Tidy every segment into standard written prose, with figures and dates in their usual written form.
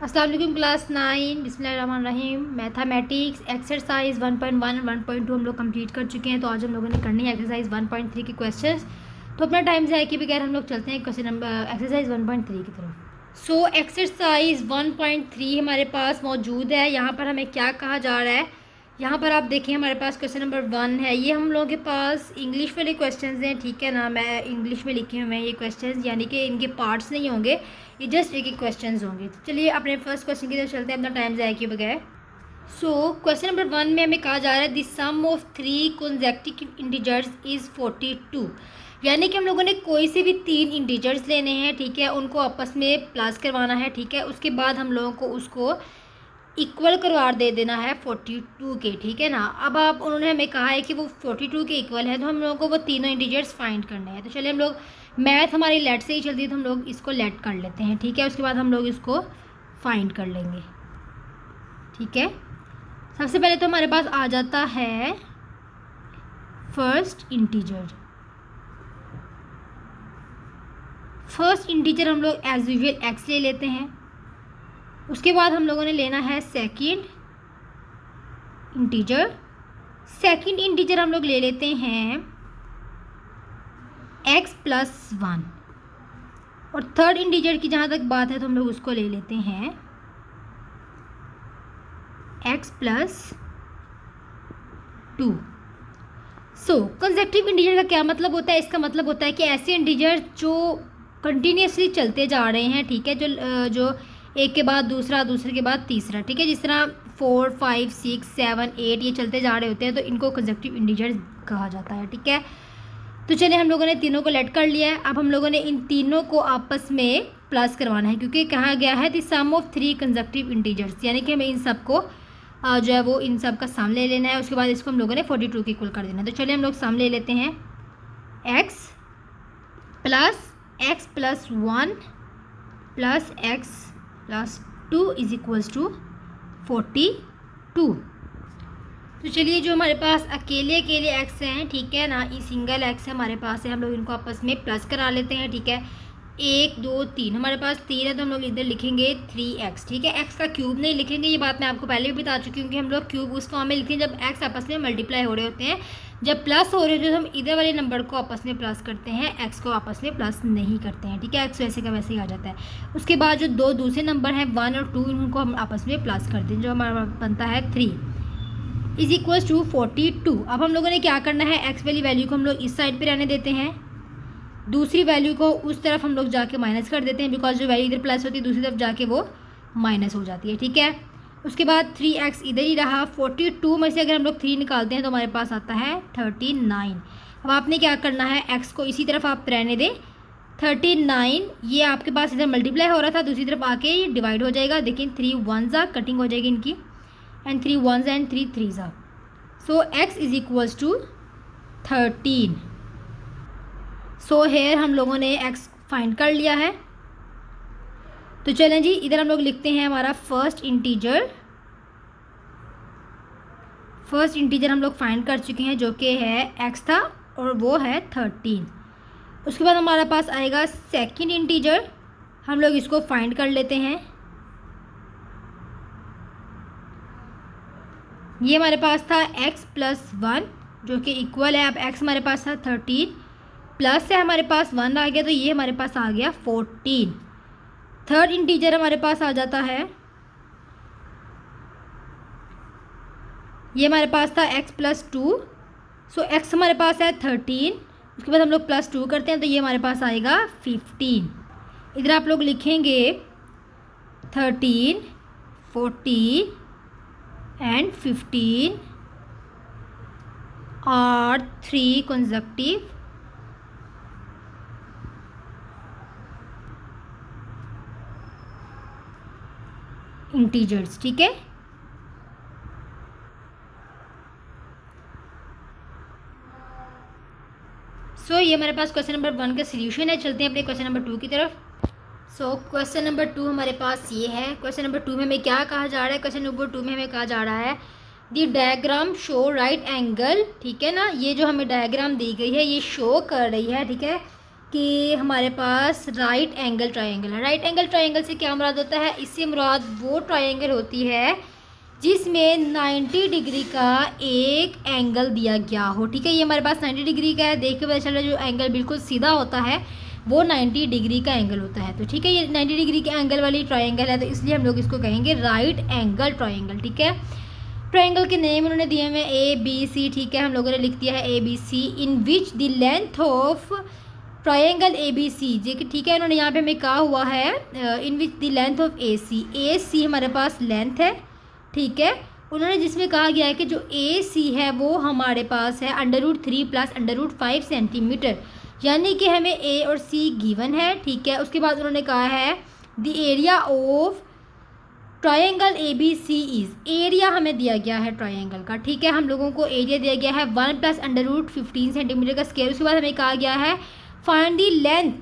अस्सलाम वालेकुम क्लास 9 बिस्मिल्लाहिर्रहमानिर्रहीम मैथमेटिक्स एक्सरसाइज 1.1 और 1.2 हम लोग कंप्लीट कर चुके हैं। तो आज हम लोगों ने करनी है एक्सरसाइज 1.3 के क्वेश्चंस। तो अपना टाइम ज़ाया किए बगैर हम लोग चलते हैं क्वेश्चन नंबर एक्सरसाइज 1.3 की तरफ। सो एक्सरसाइज 1.3 हमारे पास मौजूद है। यहाँ पर हमें क्या कहा जा रहा है, यहाँ पर आप देखें हमारे पास क्वेश्चन नंबर 1 है। ये हम लोगों के पास इंग्लिश वाले क्वेश्चंस हैं, ठीक है ना। मैं इंग्लिश में लिखे हुए हैं ये क्वेश्चंस, यानी कि इनके पार्ट्स नहीं होंगे, ये जस्ट एक एक क्वेश्चंस होंगे। तो चलिए अपने फर्स्ट क्वेश्चन की तरफ चलते हैं अपना टाइम ज़ाया किए बगैर। सो क्वेश्चन नंबर 1 में हमें कहा जा रहा है the sum of 3 consecutive integers is 42। यानी कि हम लोगों ने कोई से भी 3 इंटीजर्स लेने हैं, ठीक है, उनको आपस में प्लस करवाना है, ठीक है। उसके बाद हम लोगों को उसको इक्वल करवार दे देना है 42 के, ठीक है ना। अब आप उन्होंने हमें कहा है कि वो 42 के इक्वल है, तो हम लोगों को वो तीनों इंटीजर्स फाइंड करने हैं। तो चलिए हम लोग, मैथ हमारी लेट से ही चलती है तो हम लोग इसको लेट कर लेते हैं, ठीक है। उसके बाद हम लोग इसको फाइंड कर लेंगे, ठीक है। सबसे पहले तो हमारे पास आ जाता है फर्स्ट इंटीजर। फर्स्ट इंटीजर हम लोग एज यूजुअल एक्स ले लेते हैं। उसके बाद हम लोगों ने लेना है सेकंड इंटीजर। सेकंड इंटीजर हम लोग ले लेते हैं x + 1। और थर्ड इंटीजर की जहाँ तक बात है तो हम लोग उसको ले लेते हैं x + 2। सो कंसेक्टिव इंटीजर का क्या मतलब होता है? इसका मतलब होता है कि ऐसे इंटीजर जो कंटिन्यूसली चलते जा रहे हैं, ठीक है, जो एक के बाद दूसरा, दूसरे के बाद तीसरा, ठीक है। जिस तरह 4, 5, 6, 7, 8 ये चलते जा रहे होते हैं, तो इनको कंसेक्टिव इंटीजर कहा जाता है, ठीक है। तो चलिए हम लोगों ने तीनों को लेट कर लिया है। अब हम लोगों ने इन तीनों को आपस में प्लस करवाना है, क्योंकि कहा गया है the sum of 3 consecutive integers, यानी कि हमें इन सब को जो है वो इन सब का सम ले लेना है। उसके बाद इसको हम लोगों ने 42 के इक्वल कर देना है। तो चलिए हम लोग सम ले लेते हैं x + x + 1 + x + 2 = 42। तो चलिए जो हमारे पास अकेले x हैं, ठीक है ना, ये सिंगल x है हमारे पास है, हम लोग इनको आपस में प्लस करा लेते हैं, ठीक है। 1 2 3 हमारे पास 3 है, तो हम लोग इधर लिखेंगे 3x, ठीक है। x का क्यूब नहीं लिखेंगे, ये बात मैं आपको पहले भी बता चुकी हूँ कि हम लोग क्यूब उस फॉर्म में लिखते हैं जब x आपस में मल्टीप्लाई हो रहे होते हैं। जब प्लस हो रहे होते हैं तो हम इधर वाले नंबर को आपस में प्लस करते हैं, x को आपस में प्लस नहीं करते हैं, ठीक है। x वैसे का वैसे ही आ जाता है। उसके बाद जो दो दूसरे नंबर हैं 1 और 2, इनको हम आपस में प्लस करते हैं, जो हमारा बनता है 3 = 42। अब हम लोगों ने क्या करना है, x वाली वैल्यू को हम लोग इस साइड पे रहने देते हैं, दूसरी वैल्यू को उस तरफ हम लोग जाके माइनस कर देते हैं, बिकॉज जो वैल्यू इधर प्लस होती है दूसरी तरफ जाके वो माइनस हो जाती है, ठीक है। उसके बाद 3x इधर ही रहा। 42 में से अगर हम लोग 3 निकालते हैं तो हमारे पास आता है 39। अब आपने क्या करना है, x को इसी तरफ आप रहने दें। 39 ये आपके पास इधर मल्टीप्लाई हो रहा था, दूसरी तरफ आके ये डिवाइड हो जाएगा। देखिए 3 1s कटिंग हो जाएगी इनकी, and 3 1s and 3 3s। So x = 13। So here हम लोगों ने x फाइंड कर लिया है। तो चलें जी, इधर हम लोग लिखते हैं हमारा फर्स्ट इंटीजर। फर्स्ट इंटीजर हम लोग फाइंड कर चुके हैं, जो कि है x था और वो है 13। उसके बाद हमारे पास आएगा सेकंड इंटीजर, हम लोग इसको फाइंड कर लेते हैं। ये हमारे पास था x + 1, जो कि इक्वल है, अब x हमारे पास था 13 प्लस से हमारे पास 1 आ गया, तो ये हमारे पास आ गया 14। थर्ड इंटीजर हमारे पास आ जाता है, ये हमारे पास था x + 2। सो x हमारे पास है 13, उसके बाद हम लोग +2 करते हैं तो ये हमारे पास आएगा 15। इधर आप लोग लिखेंगे 13 14 एंड 15 और 3 consecutive इंटीजर्स, ठीक है। सो ये हमारे पास क्वेश्चन नंबर 1 का सॉल्यूशन है। चलते हैं अपने क्वेश्चन नंबर 2 की तरफ। सो क्वेश्चन नंबर 2 हमारे पास ये है। क्वेश्चन नंबर 2 में हमें क्या कहा जा रहा है, क्वेश्चन नंबर 2 में हमें कहा जा रहा है the diagram show right angle, ठीक है ना। ये जो हमें डायग्राम दी गई है ये शो कर रही है, ठीक है, कि हमारे पास राइट एंगल ट्रायंगल है। राइट एंगल ट्रायंगल से क्या मुराद होता है? इससे मुराद वो ट्रायंगल होती है जिसमें 90 डिग्री का एक एंगल दिया गया हो। ठीक है, ये हमारे पास 90 डिग्री का है। देख के पता चल रहा है जो एंगल बिल्कुल सीधा होता है वो 90 डिग्री का एंगल होता है। तो ठीक है, ये 90 डिग्री के एंगल वाली ट्रायंगल है, तो इसलिए हम लोग इसको कहेंगे राइट एंगल ट्रायंगल। ठीक है, ट्रायंगल के नेम उन्होंने दिए हुए ए बी सी। ठीक है, हम लोगों ने लिख दिया है A B C. In which the length of triangle A B C, ठीक है, उन्होंने यहाँ पे हमें कहा हुआ है in which the length of A C हमारे पास लेंथ है। ठीक है, उन्होंने जिसमें कहा गया है कि जो ए सी है वो हमारे पास है √3 + √5 सेंटीमीटर, यानी कि हमें ए और सी गिवन है। ठीक है, उसके बाद उन्होंने कहा है the area of triangle A B C is, area हमें दिया गया है ट्रायंगल का। ठीक है, हम लोगों को एरिया दिया गया है 1 + √15 सेंटीमीटर का स्क्वायर। उसके बाद हमें कहा गया है फाइंड दी लेंथ,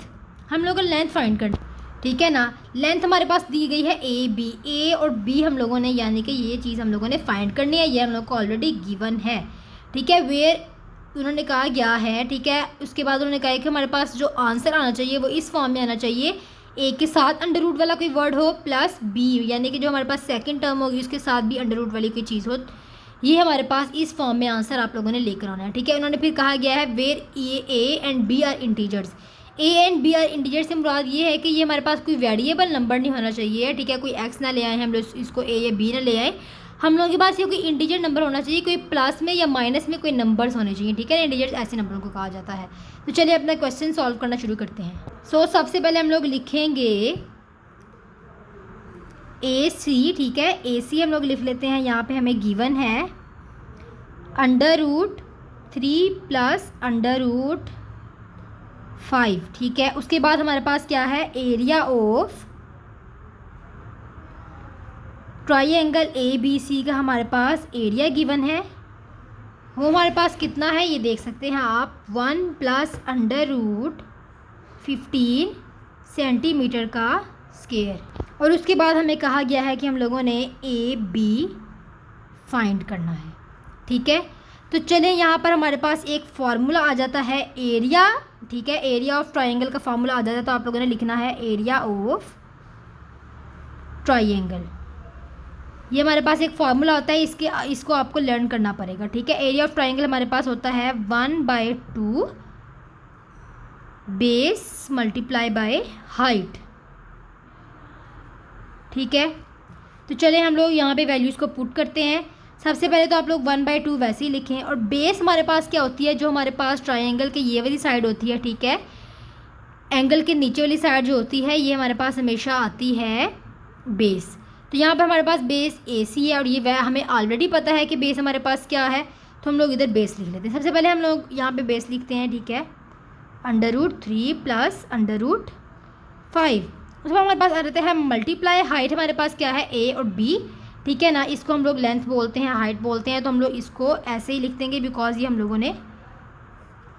हम लोगों को लेंथ फाइंड करनी। ठीक है ना, लेंथ हमारे पास दी गई है ए और बी हम लोगों ने, यानी कि ये चीज़ हम लोगों ने फाइंड करनी है, ये हम लोग को ऑलरेडी गिवन है। ठीक है, वेयर उन्होंने कहा गया है। ठीक है, उसके बाद उन्होंने कहा है कि हमारे पास जो आंसर आना चाहिए वो इस फॉर्म में आना चाहिए, ए के साथ √ वाला कोई वर्ड हो प्लस बी, यानी कि जो हमारे पास सेकंड टर्म होगी उसके साथ भी √ वाली कोई चीज़ हो। ये हमारे पास इस फॉर्म में आंसर आप लोगों ने लेकर आना है। ठीक है, उन्होंने फिर कहा गया है where A and B are integers, A and B are integer से मुराद ये है कि ये हमारे पास कोई वेरिएबल नंबर नहीं होना चाहिए। ठीक है, कोई एक्स ना ले आए हम लोग इसको ए या बी ना ले आए, हम लोगों के पास ये कोई इंटीजर नंबर होना चाहिए, कोई प्लस में या माइनस में कोई नंबर्स होने चाहिए। ठीक है, इंटीजर्स ऐसे नंबरों को कहा जाता है। तो चलिए अपना क्वेश्चन सॉल्व करना शुरू करते हैं। सबसे पहले हम लोग लिखेंगे ए सी। ठीक है, ए सी हम लोग लिख लेते हैं, यहाँ पे हमें गिवन है √3 + √5। ठीक है, उसके बाद हमारे पास क्या है, area of triangle A B C का हमारे पास एरिया गिवन है, वो हमारे पास कितना है ये देख सकते हैं आप, 1 + √15 सेंटीमीटर का स्क्वायर। और उसके बाद हमें कहा गया है कि हम लोगों ने ए बी फाइंड करना है। ठीक है, तो चलें यहाँ पर हमारे पास एक फार्मूला आ जाता है एरिया। ठीक है, एरिया ऑफ ट्रायंगल का फार्मूला आ जाता है, तो आप लोगों ने लिखना है एरिया ऑफ ट्रायंगल। ये हमारे पास एक फार्मूला होता है, इसको आपको लर्न करना पड़ेगा। ठीक है, एरिया ऑफ ट्रायंगल हमारे पास होता है 1/2 बेस मल्टीप्लाई बाय हाइट। ठीक है, तो चलें हम लोग यहाँ पे वैल्यूज़ को पुट करते हैं। सबसे पहले तो आप लोग 1/2 वैसे ही लिखें, और बेस हमारे पास क्या होती है, जो हमारे पास ट्रायंगल के ये वाली साइड होती है। ठीक है, एंगल के नीचे वाली साइड जो होती है ये हमारे पास हमेशा आती है बेस। तो यहाँ पर हमारे पास बेस ए सी है, और ये हमें ऑलरेडी पता है कि बेस हमारे पास क्या है, तो हम लोग इधर बेस लिख लेते हैं। सबसे पहले हम लोग यहाँ पे बेस लिखते हैं। ठीक है, √3 + √5। उसके बाद हमारे पास आ जाता है मल्टीप्लाई हाइट, हमारे पास क्या है ए और बी। ठीक है ना, इसको हम लोग लेंथ बोलते हैं, हाइट बोलते हैं, तो हम लोग इसको ऐसे ही लिख देंगे बिकॉज ये हम लोगों ने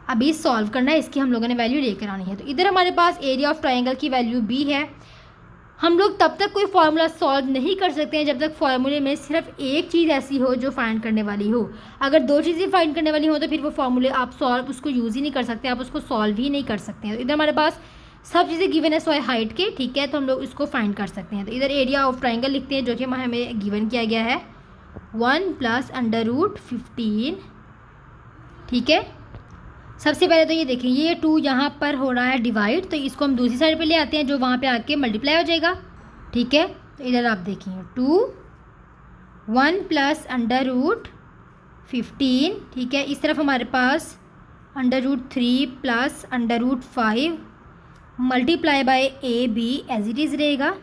अभी सॉल्व करना है, इसकी हम लोगों ने वैल्यू लेकर आनी है। तो इधर हमारे पास एरिया ऑफ ट्रायंगल की वैल्यू बी है। हम लोग तब तक कोई फार्मूला सॉल्व नहीं कर सकते हैं जब तक फार्मूले में सिर्फ एक चीज़ ऐसी हो जो फाइंड करने वाली हो। अगर दो चीज़ें फाइंड करने वाली हो तो फिर वो फार्मूले आप सॉल्व उसको यूज़ ही नहीं कर सकते, आप उसको सॉल्व ही नहीं कर सकते हैं। तो इधर हमारे पास सब चीज़ें गिवन है सॉय हाइट के। ठीक है, तो हम लोग इसको फाइंड कर सकते हैं। तो इधर एरिया ऑफ ट्रायंगल लिखते हैं जो कि हमें गिवन किया गया है 1 + √15। ठीक है, सबसे पहले तो ये देखें, ये 2 यहाँ पर हो रहा है डिवाइड, तो इसको हम दूसरी साइड पे ले आते हैं जो वहाँ पे आके मल्टीप्लाई हो जाएगा। ठीक है, तो इधर आप देखिए 2 1 + √15। ठीक है, इस तरफ हमारे पास √3 + √5 multiply by A B as it is रहेगा।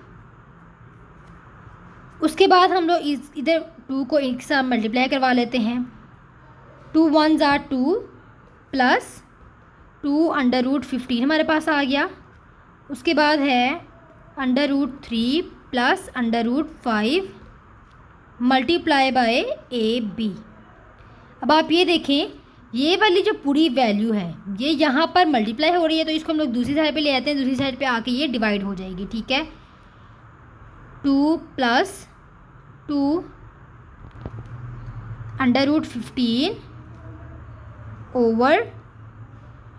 उसके बाद हम लोग इधर 2 को एक साथ मल्टीप्लाई करवा लेते हैं। 2 1s are 2 + 2 √15 हमारे पास आ गया। उसके बाद है √3 + √5 मल्टीप्लाई बाय ए बी। अब आप ये देखें, ये वाली जो पूरी वैल्यू है ये यहाँ पर मल्टीप्लाई हो रही है, तो इसको हम लोग दूसरी साइड पे ले आते हैं, दूसरी साइड पे आके ये डिवाइड हो जाएगी। ठीक है, 2 + 2 √15 over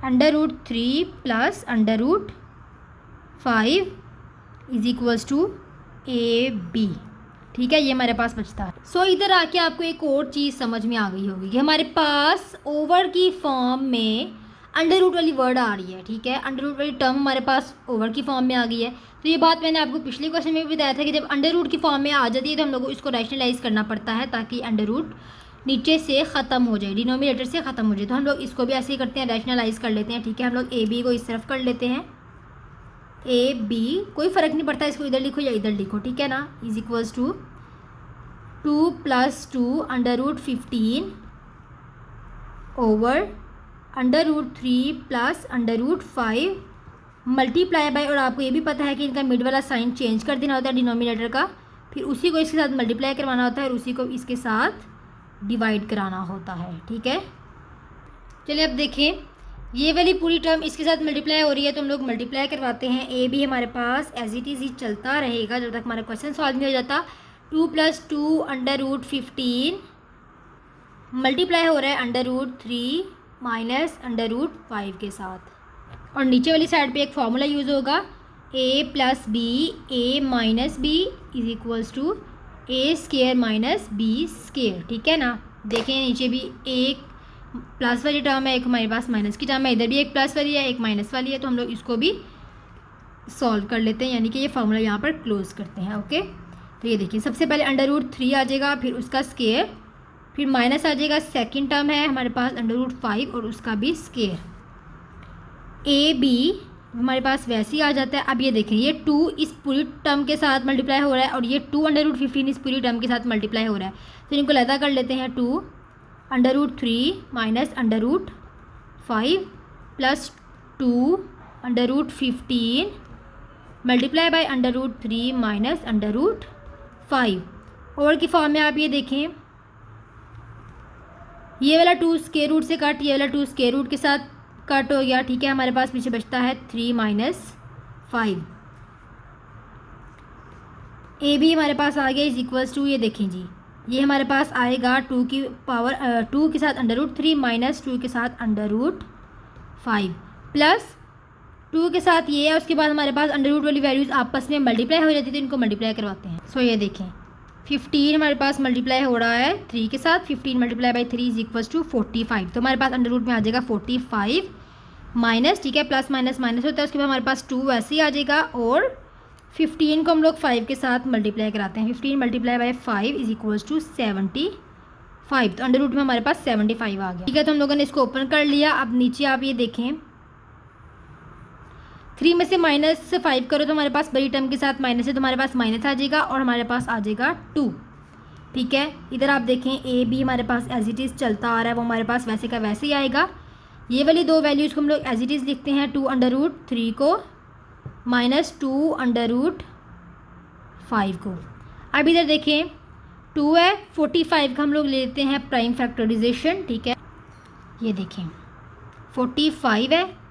√3 plus √5 is equals to AB। ठीक है, ये हमारे पास बचता है। सो इधर आके आपको एक और चीज़ समझ में आ गई होगी कि हमारे पास ओवर की फॉर्म में अंडर रूट वाली वर्ड आ रही है। ठीक है, अंडर रूट वाली टर्म हमारे पास ओवर की फॉर्म में आ गई है। तो ये बात मैंने आपको पिछले क्वेश्चन में भी बताया था कि जब अंडर रूट की फॉर्म में आ जाती है तो हम लोग को इसको रैशनलाइज करना पड़ता है ताकि अंडर रूट नीचे से ख़त्म हो जाए, डिनोमिनेटर से ख़त्म हो जाए। तो हम लोग इसको भी ऐसे ही करते हैं, रैशनलाइज कर लेते हैं। ठीक है, हम लोग AB को इस तरफ कर लेते हैं, AB कोई फ़र्क नहीं पड़ता इसको इधर लिखो या इधर लिखो। ठीक है ना, is equals to 2 + 2 √15 over √3 plus √5 multiply by, और आपको ये भी पता है कि इनका मिड वाला साइन चेंज कर देना होता है डिनोमिनेटर का, फिर उसी को इसके साथ मल्टीप्लाई करवाना होता है और उसी को इसके साथ डिवाइड कराना होता है। ठीक है, चलिए अब देखें, ये वाली पूरी टर्म इसके साथ मल्टीप्लाई हो रही है तो हम लोग मल्टीप्लाई करवाते हैं। ए भी हमारे पास एज इट इज़ ही चलता रहेगा जब तक हमारा क्वेश्चन सॉल्व नहीं हो जाता। 2 + 2 √15 मल्टीप्लाई हो रहा है √3 माइनस √5 के साथ, और नीचे वाली साइड पे एक फार्मूला यूज़ होगा A + B A - B is equals to A² - B²। ठीक है ना, देखें नीचे भी एक प्लस वाली टर्म है, एक हमारे पास माइनस की टर्म है, इधर भी एक प्लस वाली है एक माइनस वाली है, तो हम लोग इसको भी सॉल्व कर लेते हैं, यानी कि ये फार्मूला यहाँ पर क्लोज करते हैं। ओके, तो ये देखिए सबसे पहले √3 आ जाएगा, फिर उसका स्केयर, फिर माइनस आ जाएगा, सेकंड टर्म है हमारे पास √5 और उसका भी स्केयर। AB हमारे पास वैसे ही आ जाता है। अब ये देखें, ये 2 इस पूरी टर्म के साथ मल्टीप्लाई हो रहा है और ये 2 √15 इस पूरी टर्म के साथ मल्टीप्लाई हो रहा है, तो इनको लहदा कर लेते हैं। 2 √3 minus √5 plus 2 √15 multiply by √3 minus √5। और की फॉर्म में आप ये देखें, ये वाला 2 स्क्वायर रूट से कट, ये वाला 2 स्क्वायर रूट के साथ कट हो गया। ठीक है, हमारे पास पीछे बचता है 3 - 5। ए भी हमारे पास आ गया इज इक्वल्स टू, ये देखें जी, ये हमारे पास आएगा 2 की पावर 2 के साथ √3 माइनस 2 के साथ √5 प्लस 2 के साथ ये है, उसके बाद हमारे पास अंडर रूट वाली वैल्यूज़ आपस में मल्टीप्लाई हो जाती है तो इनको मल्टीप्लाई करवाते हैं। सो ये देखें 15 हमारे पास मल्टीप्लाई हो रहा है 3 के साथ, 15 × 3 इज इक्वल्स टू 45। तो हमारे पास अंडर रूट में आ जाएगा 45 माइनस, ठीक है, प्लस माइनस माइनस होता है, उसके बाद हमारे पास 2 वैसे ही आ जाएगा, और 15 को हम लोग 5 के साथ मल्टीप्लाई कराते हैं। 15 × 5 इज इक्वल्स टू 75। तो अंडर रूट में हमारे पास 75 आ गया। ठीक है, तो हम लोगों ने इसको ओपन कर लिया। अब नीचे आप ये देखें, 3 में से -5 करो तो हमारे पास बड़ी टर्म के साथ माइनस है, तो हमारे पास माइनस आ जाएगा और हमारे पास आ जाएगा 2। ठीक है, इधर आप देखें ए बी हमारे पास एज इट इज़ चलता आ रहा है, वो हमारे पास वैसे का वैसे ही आएगा। ये वाली दो वैल्यूज़ को हम लोग एज इट इज़ लिखते हैं, 2√3 को -2√5 को। अब इधर देखें 2 है, 45 का हम लोग ले लेते हैं प्राइम फैक्टराइजेशन। ठीक है, ये देखें 45 है,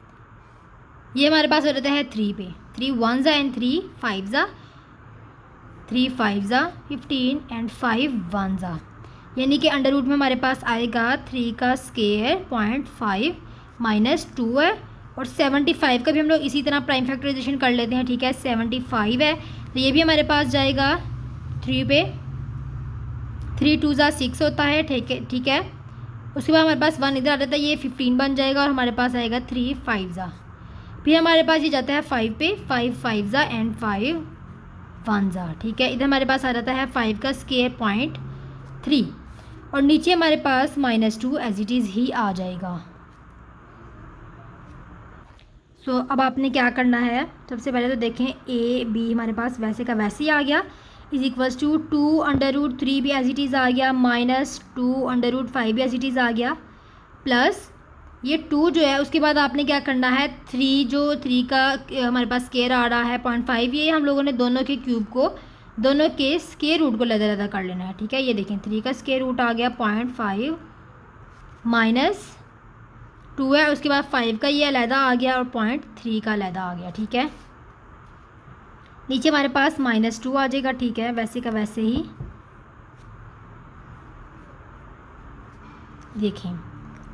ये हमारे पास हो जाता है 3 पे, 3 1s and 3 5s, 3 5s 15 and 5 1s, यानी कि अंडर रूट में हमारे पास आएगा 3 का स्क्वायर 0.5 माइनस 2 है, और 75 का भी हम लोग इसी तरह प्राइम फैक्टराइजेशन कर लेते हैं। ठीक है, 75 है तो ये भी हमारे पास जाएगा 3 पे, 3 2s 6 होता है। ठीक है, उसके बाद हमारे पास 1 इधर आ जाता है, ये 15 बन जाएगा और हमारे पास आएगा 3 5s। फिर हमारे पास ये जाता है 5 पे, 5 5s एंड 5 1s। ठीक है, इधर हमारे पास आ जाता है 5 का स्क्वायर 0.3, और नीचे हमारे पास -2 एज इट इज़ ही आ जाएगा। सो अब आपने क्या करना है, सबसे पहले तो देखें ए बी हमारे पास वैसे का वैसे ही आ गया, इज इक्वल्स टू 2√3 भी एज इट इज़ आ गया, -2√5 भी एज इट इज़ आ गया, प्लस ये 2 जो है उसके बाद आपने क्या करना है, 3 का हमारे पास स्क्वायर आ रहा है 0.5, ये हम लोगों ने दोनों के क्यूब को, दोनों के स्क्वायर रूट को लदा कर लेना है। ठीक है, ये देखें 3 का स्क्वायर रूट आ गया 0.5 माइनस 2 है, उसके बाद 5 का ये अलहदा आ गया और 0.3 का अलहदा आ गया। ठीक है, नीचे हमारे पास -2 आ जाएगा। ठीक है, वैसे का वैसे ही देखें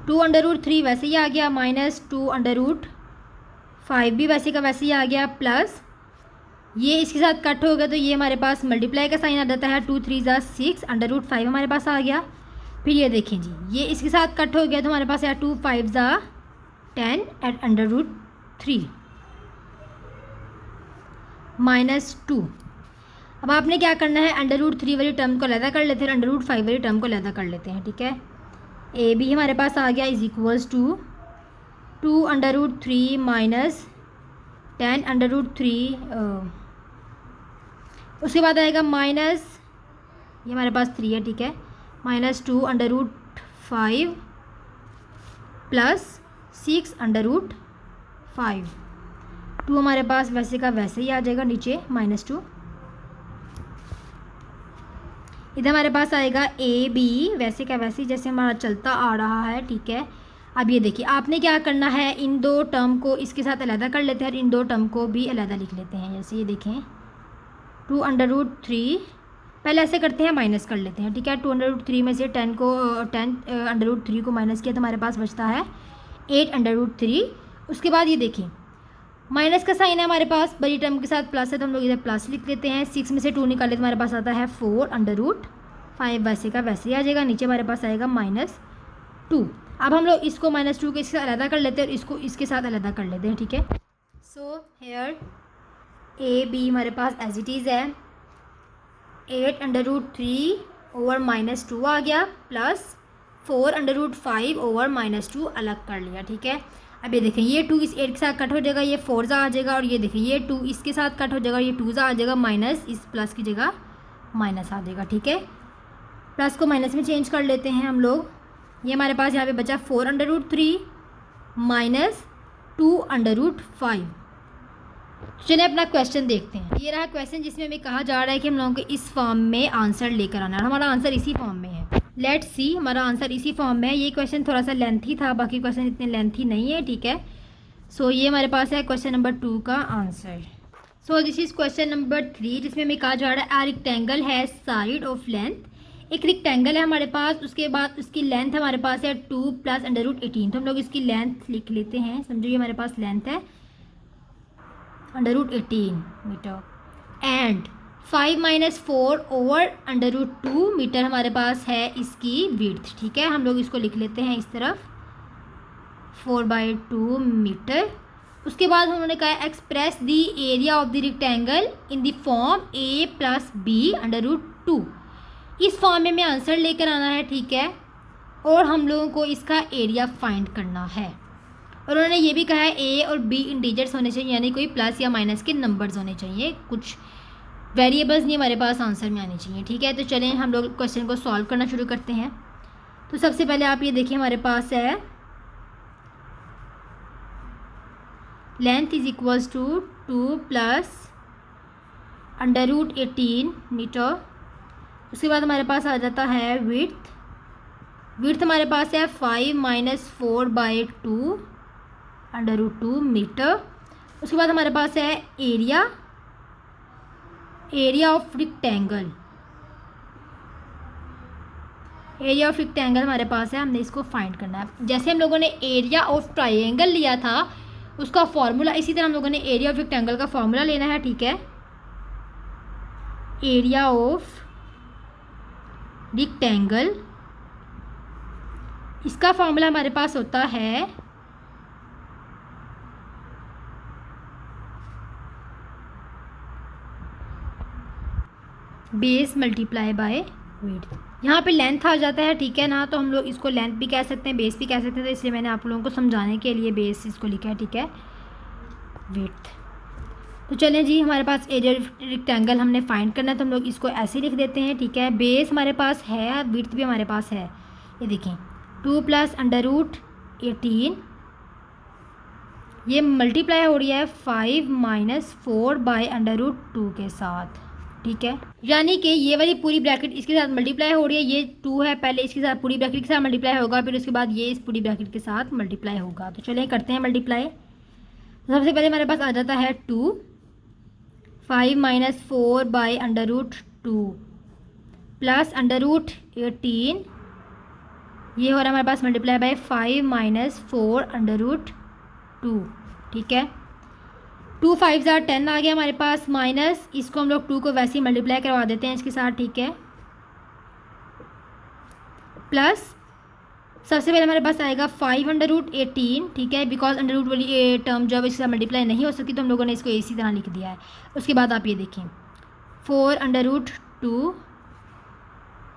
2√3 वैसे ही आ गया, माइनस 2√5 भी वैसे का वैसे ही आ गया, प्लस ये इसके साथ कट हो गया तो ये हमारे पास मल्टीप्लाई का साइन आ जाता है, 2 3 ज़ा 6, √5 हमारे पास आ गया। फिर ये देखें जी, ये इसके साथ कट हो गया तो हमारे पास है 2 5 ज़ा 10 एट √3 -2। अब आपने क्या करना है, √3 वाली टर्म को अलहदा कर लेते हैं, √5 वाली टर्म को अलहदा कर लेते हैं, ठीक है। ए बी हमारे पास आ गया इज इक्वल्स टू 2√3 माइनस 10√3, उसके बाद आएगा माइनस, ये हमारे पास 3 है, ठीक है, -2√5 प्लस 6√5, 2 हमारे पास वैसे का वैसे ही आ जाएगा नीचे, -2। इधर हमारे पास आएगा ए बी वैसे का वैसे ही जैसे हमारा चलता आ रहा है, ठीक है। अब ये देखिए, आपने क्या करना है, इन दो टर्म को इसके साथ अलहदा कर लेते हैं और इन दो टर्म को भी अलहदा लिख लेते हैं। जैसे ये देखें 2√3, पहले ऐसे करते हैं, माइनस कर लेते हैं, ठीक है। 2√3 में से 10 √3 को माइनस किया तो हमारे पास बचता है 8√3। उसके बाद ये देखें, माइनस का साइन है हमारे पास, बड़ी टर्म के साथ प्लस है तो हम लोग इधर प्लस लिख लेते हैं। 6 में से 2 निकाले तो हमारे पास आता है 4√5, वैसे का वैसे ही आ जाएगा, नीचे हमारे पास आएगा -2। अब हम लोग इसको -2 के इसके साथ अलहदा कर लेते हैं और इसको इसके साथ अलहदा कर लेते हैं, ठीक है। सो हेयर ए बी हमारे पास एज इट इज़ है, 8√3 ओवर -2 आ गया, प्लस 4√5 ओवर -2 अलग कर लिया, ठीक है। अब ये देखें, ये 2 इस 8 के साथ कट हो जाएगा, ये 4 ज़ा आ जाएगा, और ये देखें ये 2 इसके साथ कट हो जाएगा, ये 2 ज़ा आ जाएगा, माइनस इस प्लस की जगह माइनस आ जाएगा, ठीक है। प्लस को माइनस में चेंज कर लेते हैं हम लोग। ये हमारे पास यहाँ पे बचा 4√3 माइनस 2√5। चलिए अपना क्वेश्चन देखते हैं। ये रहा क्वेश्चन जिसमें हमें कहा जा रहा है कि हम लोगों को इस फॉर्म में आंसर लेकर आना है। हमारा आंसर इसी फॉर्म में है, लेट्स सी, हमारा आंसर इसी फॉर्म में है। ये क्वेश्चन थोड़ा सा लेंथी था, बाकी क्वेश्चन इतने लेंथी नहीं है, ठीक है। सो ये हमारे पास है क्वेश्चन नंबर 2 का answer. So this is question number 3 जिसमें हमें कहा जा रहा है आ रेक्टेंगल है साइड ऑफ लेंथ। एक रेक्टेंगल है हमारे पास, उसके बाद उसकी लेंथ हमारे पास है 2 + √18, तो हम लोग इसकी लेंथ लिख लेते हैं। समझो ये हमारे पास लेंथ है √18 मीटर, एंड 5 - 4 ओवर √2 मीटर हमारे पास है इसकी विड्थ, ठीक है। हम लोग इसको लिख लेते हैं इस तरफ 4/2 मीटर। उसके बाद उन्होंने कहा express the area of the rectangle in the form a + b √2। इस फॉर्म में हमें आंसर लेकर आना है, ठीक है, और हम लोगों को इसका एरिया फाइंड करना है। और उन्होंने ये भी कहा है a और b इंटीजर्स होने चाहिए, यानी कोई प्लस या माइनस के नंबर्स होने चाहिए, कुछ वेरिएबल्स नहीं हमारे पास आंसर में आने चाहिए, ठीक है। तो चलें हम लोग क्वेश्चन को सॉल्व करना शुरू करते हैं। तो सबसे पहले आप ये देखिए, हमारे पास है length is equals to 2 + √18 metre. उसके बाद हमारे पास आ जाता है विड्थ हमारे पास है 5 - 4/2 √2 मीटर। उसके बाद हमारे पास है एरिया ऑफ रेक्टेंगल, हमारे पास है, हमने इसको फाइंड करना है। जैसे हम लोगों ने एरिया ऑफ ट्राइंगल लिया था उसका फॉर्मूला, इसी तरह हम लोगों ने एरिया ऑफ रेक्टेंगल का फॉर्मूला लेना है, ठीक है। एरिया ऑफ रेक्टेंगल, इसका फॉर्मूला हमारे पास होता है बेस मल्टीप्लाई बाय विड्थ। यहाँ पे लेंथ आ जाता है, ठीक है ना, तो हम लोग इसको लेंथ भी कह सकते हैं, बेस भी कह सकते हैं, तो इसलिए मैंने आप लोगों को समझाने के लिए बेस इसको लिखा है, ठीक है, विड्थ। तो चलें जी, हमारे पास एरिया रेक्टेंगल हमने फाइंड करना है, तो हम लोग इसको ऐसे लिख देते हैं, ठीक है। बेस हमारे पास है, विड्थ भी हमारे पास है, ये देखें 2 + √18, ये मल्टीप्लाई हो रही है 5 - 4/√2 के साथ, ठीक है। यानी कि ये वाली पूरी ब्रैकेट इसके साथ मल्टीप्लाई हो रही है, ये 2 है, पहले इसके साथ पूरी ब्रैकेट के साथ मल्टीप्लाई होगा, फिर उसके बाद ये इस पूरी ब्रैकेट के साथ मल्टीप्लाई होगा। तो चलिए करते हैं मल्टीप्लाई। सबसे पहले हमारे पास आ जाता है 2, 5 - 4/√2 प्लस √18 ये हो रहा है हमारे पास multiply by 5 minus 4 under root 2, ठीक है। 2 5 10 आ गया हमारे पास, माइनस इसको हम लोग 2 को वैसे ही मल्टीप्लाई करवा देते हैं इसके साथ, ठीक है। प्लस सबसे पहले हमारे पास आएगा 5 अंडर रूट 18, ठीक है, बिकॉज अंडर रूट वाली टर्म जो है इसके साथ मल्टीप्लाई नहीं हो सकती तो हम लोगों ने इसको इसी तरह लिख दिया है। उसके बाद आप ये देखें 4 अंडर रूट 2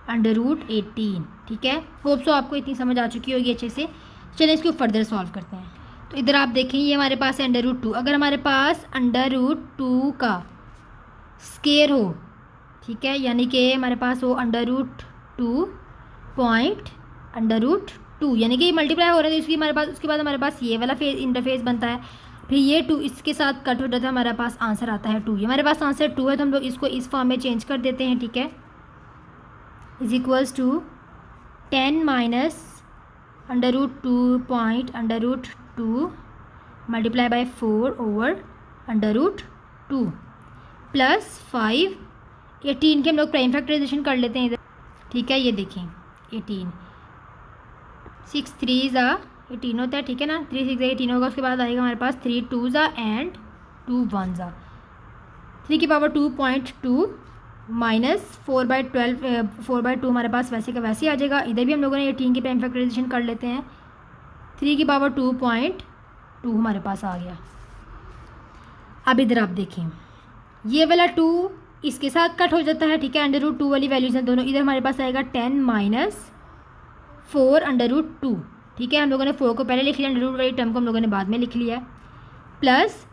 अंडर रूट 18, ठीक है। होप सो आपको इतनी समझ आ चुकी होगी अच्छे से। चलिए इसको फर्दर सॉल्व करते हैं। तो इधर आप देखें ये हमारे पास है अंडर रूट 2। अगर हमारे पास अंडर रूट 2 का स्केयर हो, ठीक है, यानी कि हमारे पास हो under root 2 point under root 2, यानी कि ये मल्टीप्लाई हो रहा है तो इसकी हमारे पास, उसके बाद हमारे पास ये वाला फेस इंटरफेस बनता है, फिर ये 2 इसके साथ कट हो जाता है, हमारे पास आंसर आता है 2। ये हमारे पास आंसर 2 है तो हम लोग इसको इस फॉर्म में चेंज कर देते हैं, ठीक है। Is equals to 10 minus under root 2 point under root 2 multiply by 4 over under root 2 plus 5। 18 के हम लोग प्राइम फैक्टराइजेशन कर लेते हैं इधर, ठीक है। ये देखें 18 6 3 18 होता है, ठीक है ना। 3 6 18 होगा, उसके बाद आएगा हमारे पास 3 2 एंड 2 1 3 की पावर 2.2 माइनस 4/2 हमारे पास वैसे का वैसे ही आ जाएगा। इधर भी हम लोगों ने 18 की प्राइम फैक्टराइजेशन कर लेते हैं, 3 की पावर 2.2 हमारे पास आ गया। अब इधर आप देखें ये वाला 2 इसके साथ कट हो जाता है, ठीक है। अंडर रूट 2 वाली वैल्यूज हैं दोनों। इधर हमारे पास आएगा 10 माइनस 4 अंडर रूट 2, ठीक है। हम लोगों ने 4 को पहले लिख लिया, अंडर रूट वाली टर्म को हम लोगों ने बाद में लिख लिया है। प्लस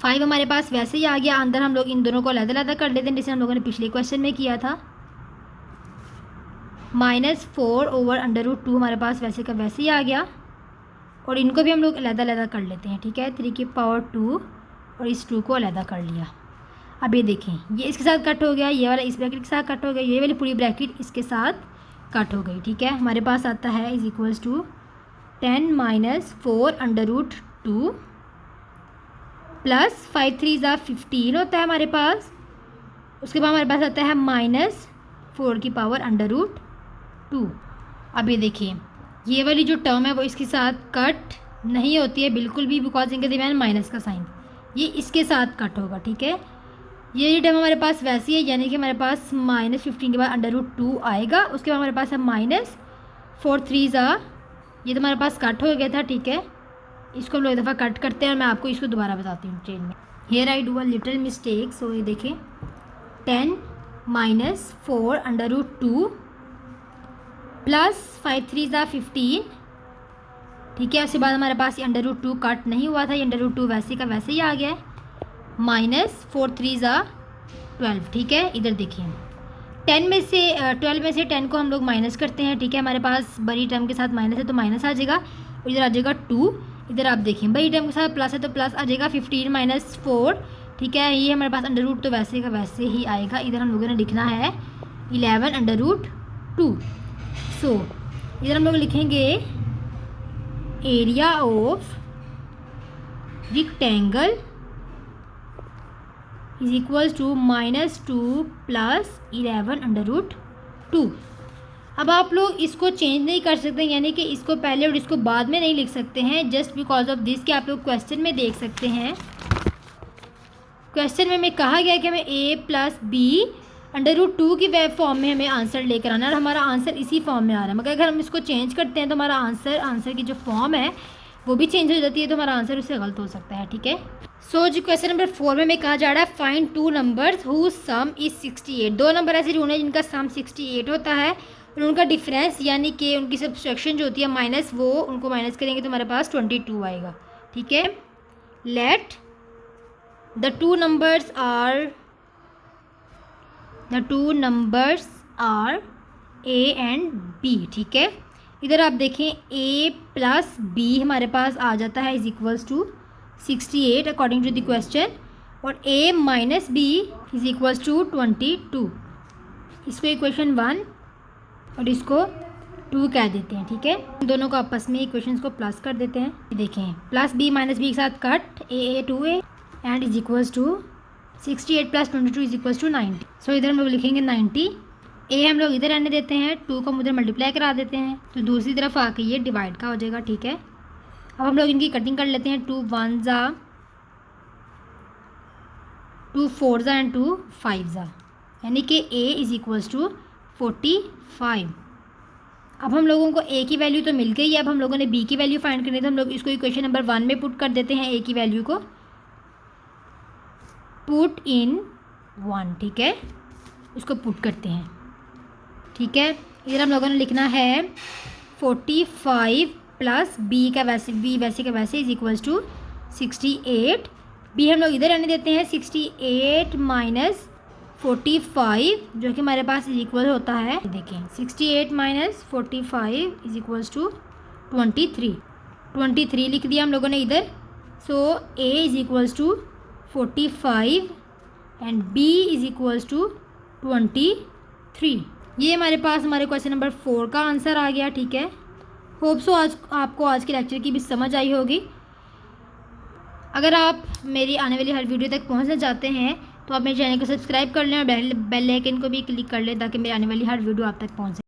5 हमारे पास वैसे ही आ गया। अंदर हम लोग इन दोनों को अलग-अलग कर लेते हैं जैसे हम लोगों ने पिछले क्वेश्चन में किया था। माइनस 4 ओवर अंडर रूट 2 हमारे पास वैसे का वैसे ही आ गया, और इनको भी हम लोग अलग-अलग कर लेते हैं, ठीक है। 3 की पावर 2 और इस 2 को अलग कर लिया। अब ये देखें ये इसके साथ कट हो गया, ये वाला इस ब्रैकेट के साथ कट हो गया, ये वाली पूरी ब्रैकेट इसके साथ कट हो गई, ठीक है। हमारे पास आता है is equals to 10 minus 4 under root 2 plus 5 3 15 होता है हमारे पास। उसके बाद हमारे पास आता है माइनस 4 की पावर अंडर रूट 2। अब ये देखिए ये वाली जो टर्म है वो इसके साथ कट नहीं होती है बिल्कुल भी, बिकॉज इनके दरमियान माइनस का साइन, ये इसके साथ कट होगा, ठीक है। ये टर्म हमारे पास वैसी है, यानी कि हमारे पास माइनस 15 के बाद अंडर रूट 2 आएगा। उसके बाद हमारे पास है माइनस 4 3 ये तो हमारे पास कट हो गया था, ठीक है। इसको हम लोग एक दफ़ा कट करते हैं और मैं आपको इसको दोबारा बताती हूँ ट्रेन में। Here I do a little mistake, so ये देखें 10 माइनस 4 अंडर रूट 2 प्लस 5 3 15, ठीक है। उसके बाद हमारे पास ये अंडर रूट 2 कट नहीं हुआ था, ये अंडर रूट 2 वैसे का वैसे ही आ गया है। माइनस 4 3 12, ठीक है। इधर देखिए 10 में से 12 में से 10 को हम लोग माइनस करते हैं, ठीक है। हमारे पास बड़ी टर्म के साथ माइनस है तो माइनस आ जाएगा, इधर आ जाएगा 2। इधर आप देखें बड़ी टर्म के साथ प्लस है तो प्लस आ जाएगा 15 माइनस 4, ठीक है। ये हमारे पास अंडर रूट तो वैसे का वैसे ही आएगा। इधर हम लोगों ने लिखना है 11 अंडर रूट 2। सो इधर हम लोग लिखेंगे area of rectangle is equals to -2 plus 11 under root 2। अब आप लोग इसको चेंज नहीं कर सकते, यानी कि इसको पहले और इसको बाद में नहीं लिख सकते हैं, जस्ट बिकॉज ऑफ दिस कि आप लोग क्वेश्चन में देख सकते हैं। क्वेश्चन में हमें कहा गया कि हमें a plus B under root 2 की वेब फॉर्म में हमें आंसर लेकर आना है, और हमारा आंसर इसी फॉर्म में आ रहा है। मगर अगर हम इसको चेंज करते हैं तो हमारा आंसर की जो फॉर्म है वो भी चेंज हो जाती है, तो हमारा आंसर उससे गलत हो सकता है, ठीक है। सो जो क्वेश्चन नंबर 4 में हमें कहा जा रहा है find 2 numbers whose sum is 68। 2 number ऐसे ढूंढे जिनका सम 68 होता है और उनका डिफरेंस यानी कि उनकी सब्सट्रैक्शन जो होती है माइनस, वो उनको माइनस करेंगे तो हमारे पास 22 आएगा, ठीक है। Let the two numbers are a and b, ठीक है। इधर आप देखें a प्लस b हमारे पास आ जाता है is equals to 68 according to the question, और a minus b is equals to 22। इसको इक्वेशन 1 और इसको 2 कह देते हैं, ठीक है। दोनों को आपस में इक्वेशंस को प्लस कर देते हैं। देखें प्लस b माइनस b के साथ cut a 2a and is equals to 68 plus 22 is equals to 90। So इधर हम लोग लिखेंगे 90 ए हम लोग इधर आने देते हैं, 2 को हम उधर मल्टीप्लाई करा देते हैं, तो दूसरी तरफ आके ये डिवाइड का हो जाएगा, ठीक है। अब हम लोग इनकी कटिंग कर लेते हैं, 2 1 ज़ा, 2 4 ज़ा एंड 2 5 ज़ा, यानी कि ए इज़ इक्वल्स टू 45। अब हम लोगों को ए की वैल्यू तो मिल गई है, अब हम लोगों ने बी की वैल्यू फाइंड करनी है, तो हम लोग इसको इक्वेशन नंबर 1 में पुट कर देते हैं, ए की वैल्यू को पुट इन 1, ठीक है, उसको पुट करते हैं, ठीक है। इधर हम लोगों ने लिखना है 45 प्लस बी का वैसे का वैसे इज इक्वल्स टू 68। बी हम लोग इधर आने देते हैं, 68 माइनस 45 जो कि हमारे पास इज इक्वल होता है, देखें 68 माइनस 45 इज इक्वल्स टू 23 लिख दिया हम लोगों ने इधर। So A is equals to 45 and B is equals to 23। ये हमारे पास हमारे क्वेश्चन नंबर 4 का आंसर आ गया, ठीक है। होप सो आज आपको आज के लेक्चर की भी समझ आई होगी। अगर आप मेरी आने वाली हर वीडियो तक पहुंचना चाहते हैं तो आप मेरे चैनल को सब्सक्राइब कर लें और बेल आइकन को भी क्लिक कर लें ताकि मेरी आने वाली हर वीडियो आप तक पहुंचे।